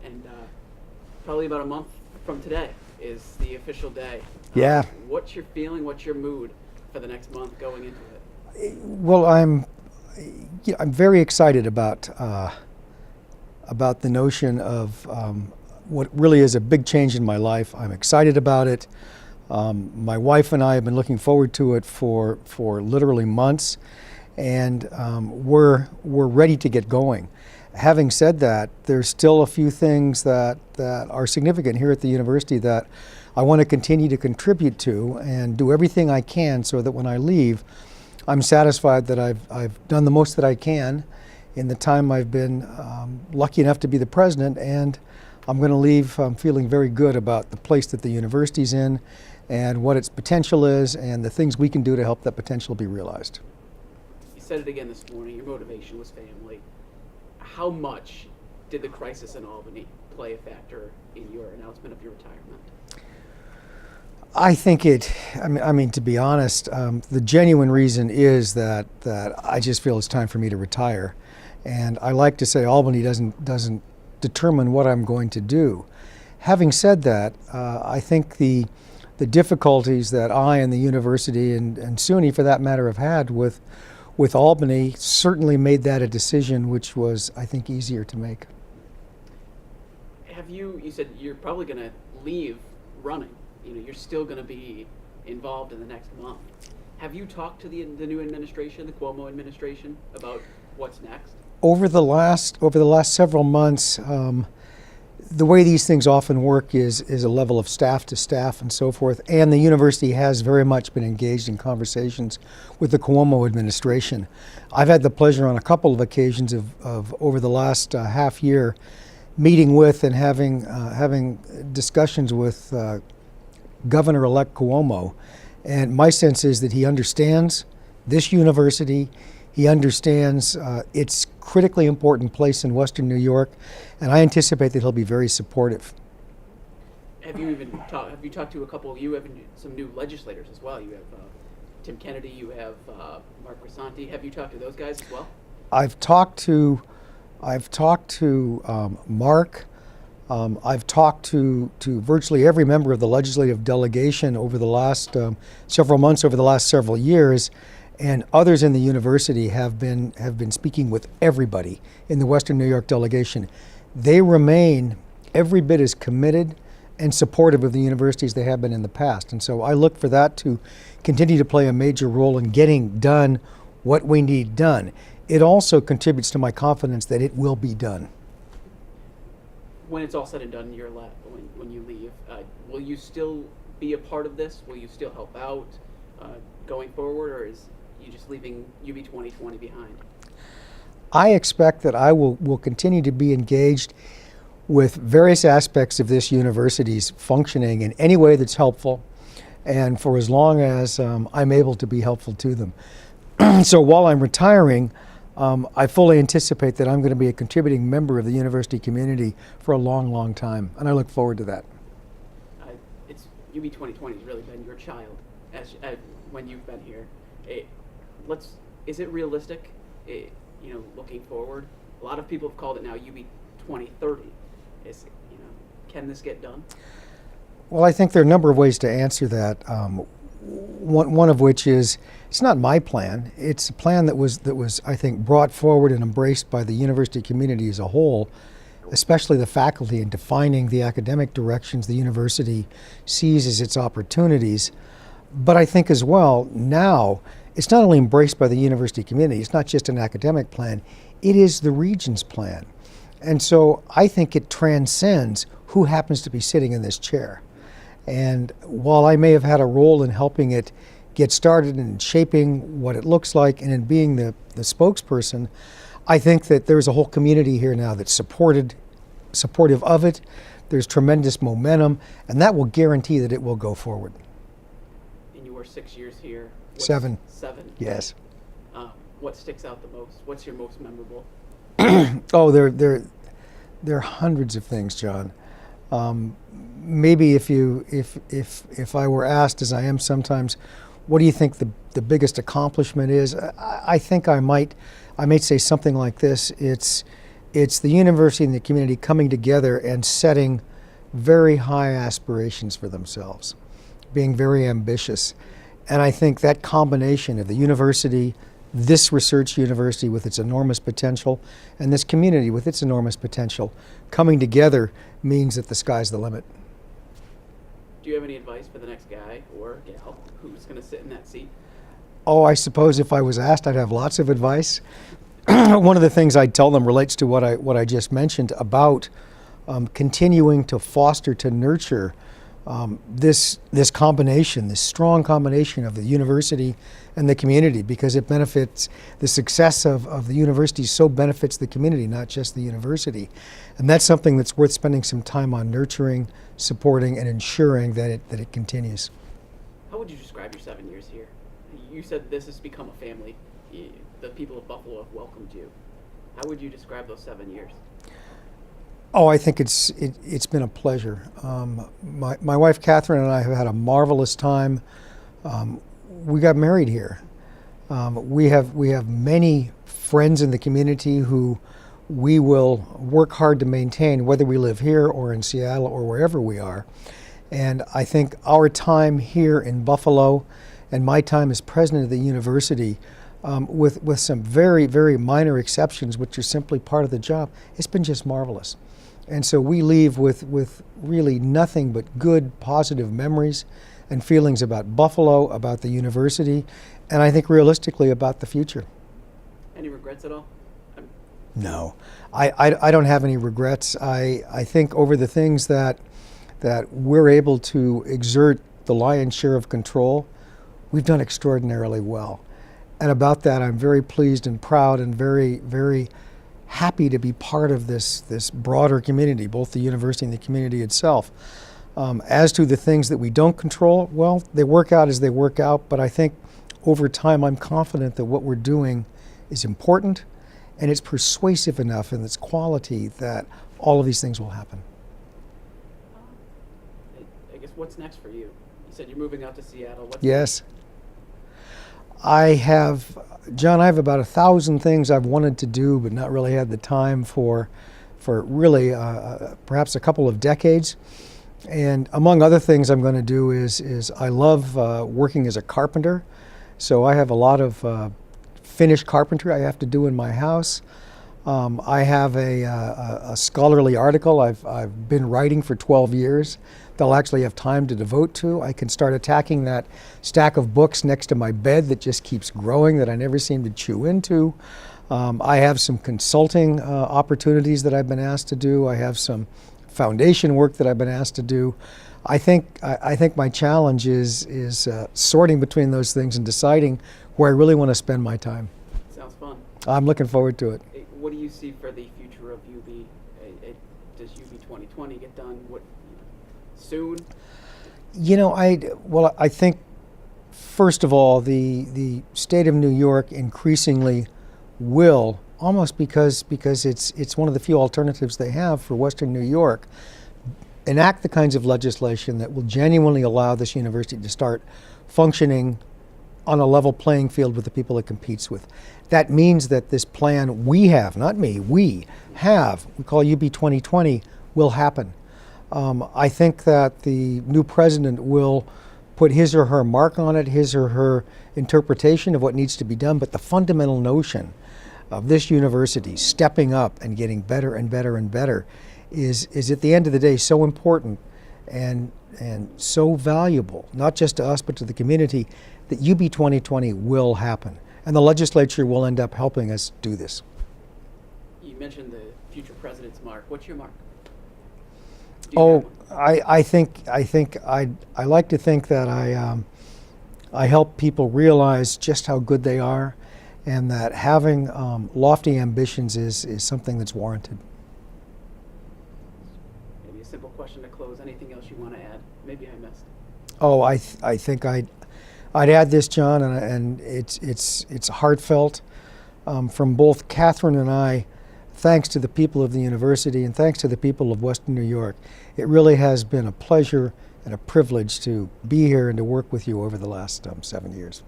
and probably about a month from today is the official day. Yeah. What's your feeling? What's your mood for the next month going into it? Well, I'm very excited about the notion of what really is a big change in my life. I'm excited about it. My wife and I have been looking forward to it for literally months, and we're ready to get going. Having said that, there's still a few things that are significant here at the university that I want to continue to contribute to and do everything I can so that when I leave, I'm satisfied that I've done the most that I can in the time I've been lucky enough to be the president, and I'm going to leave feeling very good about the place that the university's in and what its potential is and the things we can do to help that potential be realized. You said it again this morning, your motivation was family. How much did the crisis in Albany play a factor in your announcement of your retirement? I think I mean, to be honest, the genuine reason is that I just feel it's time for me to retire. And I like to say Albany doesn't determine what I'm going to do. Having said that, I think the difficulties that I and the university and SUNY for that matter have had with Albany certainly made that a decision which was, I think, easier to make. You said you're probably going to leave running. You're still going to be involved in the next month. Have you talked to the new administration, the Cuomo administration, about what's next? Over the last several months, the way these things often work is a level of staff to staff and so forth, and the university has very much been engaged in conversations with the Cuomo administration. I've had the pleasure on a couple of occasions of over the last half year meeting with and having discussions with Governor-elect Cuomo, and my sense is that he understands this university. He understands its critically important place in Western New York, and I anticipate that he'll be very supportive. Have you talked to a couple? You have some new legislators as well. You have Tim Kennedy. You have Mark Grisanti. Have you talked to those guys as well? I've talked to Mark. I've talked to virtually every member of the legislative delegation over the last several months, over the last several years, and others in the university have been speaking with everybody in the Western New York delegation. They remain every bit as committed and supportive of the university as they have been in the past, and so I look for that to continue to play a major role in getting done what we need done. It also contributes to my confidence that it will be done. When it's all said and done, when you leave, will you still be a part of this? Will you still help out going forward, or is you just leaving UB 2020 behind? I expect that I will continue to be engaged with various aspects of this university's functioning in any way that's helpful, and for as long as I'm able to be helpful to them. So while I'm retiring, I fully anticipate that I'm going to be a contributing member of the university community for a long, long time, and I look forward to that. UB 2020 has really been your child when you've been here. Is it realistic? Looking forward, a lot of people have called it now UB 2030. Can this get done? Well, I think there are a number of ways to answer that. One of which is, it's not my plan. It's a plan that was I think brought forward and embraced by the university community as a whole, especially the faculty, in defining the academic directions the university sees as its opportunities. But I think as well, now it's not only embraced by the university community, it's not just an academic plan, it is the region's plan. And so I think it transcends who happens to be sitting in this chair. And while I may have had a role in helping it get started and shaping what it looks like and in being the spokesperson, I think that there's a whole community here now that's supportive of it. There's tremendous momentum, and that will guarantee that it will go forward. And you were 6 years here. 7. 7? Yes. What sticks out the most? What's your most memorable? Oh, there are hundreds of things, John. Maybe if I were asked, as I am sometimes, what do you think the biggest accomplishment is? I think I might say something like this. It's It's the university and the community coming together and setting very high aspirations for themselves, being very ambitious. And I think that combination of the university, this research university with its enormous potential, and this community with its enormous potential, coming together means that the sky's the limit. Do you have any advice for the next guy or gal who's going to sit in that seat? Oh, I suppose if I was asked, I'd have lots of advice. One of the things I'd tell them relates to what I just mentioned about continuing to foster, to nurture this combination, this strong combination of the university and the community, because it benefits the success of the university, so benefits the community, not just the university. And that's something that's worth spending some time on nurturing, supporting, and ensuring that it continues. How would you describe your 7 years here? You said this has become a family. The people of Buffalo have welcomed you. How would you describe those 7 years? Oh, I think it's been a pleasure. My wife Catherine and I have had a marvelous time. We got married here. We have many friends in the community who we will work hard to maintain, whether we live here or in Seattle or wherever we are. And I think our time here in Buffalo and my time as president of the university, with some very, very minor exceptions, which are simply part of the job, it's been just marvelous. And so we leave with really nothing but good, positive memories and feelings about Buffalo, about the university, and I think realistically about the future. Any regrets at all? No, I don't have any regrets. I think over the things that we're able to exert the lion's share of control, we've done extraordinarily well. And about that, I'm very pleased and proud and very, very happy to be part of this broader community, both the university and the community itself. As to the things that we don't control, well, they work out as they work out, but I think over time I'm confident that what we're doing is important and it's persuasive enough in its quality that all of these things will happen. I guess what's next for you? You said you're moving out to Seattle. What's Yes. John, I have about 1,000 things I've wanted to do but not really had the time for really perhaps a couple of decades. And among other things I'm going to do is I love working as a carpenter. So I have a lot of finished carpentry I have to do in my house. I have a scholarly article I've been writing for 12 years that I'll actually have time to devote to. I can start attacking that stack of books next to my bed that just keeps growing that I never seem to chew into. I have some consulting opportunities that I've been asked to do. I have some foundation work that I've been asked to do. I think my challenge is sorting between those things and deciding where I really want to spend my time. Sounds fun. I'm looking forward to it. What do you see for the future of UB? Does UB 2020 get done soon? I think first of all, the state of New York increasingly will, almost because it's one of the few alternatives they have for Western New York, enact the kinds of legislation that will genuinely allow this university to start functioning on a level playing field with the people it competes with. That means that this plan we have, not me, we call UB 2020, will happen. I think that the new president will put his or her mark on it, his or her interpretation of what needs to be done, but the fundamental notion of this university stepping up and getting better and better and better is at the end of the day so important and so valuable, not just to us but to the community, that UB 2020 will happen. And the legislature will end up helping us do this. You mentioned the future president's mark. What's your mark? I like to think that I help people realize just how good they are, and that having lofty ambitions is something that's warranted. Maybe a simple question to close. Anything else you want to add? Maybe I missed. I think I'd add this, John, and it's heartfelt from both Catherine and I. Thanks to the people of the university and thanks to the people of Western New York. It really has been a pleasure and a privilege to be here and to work with you over the last 7 years.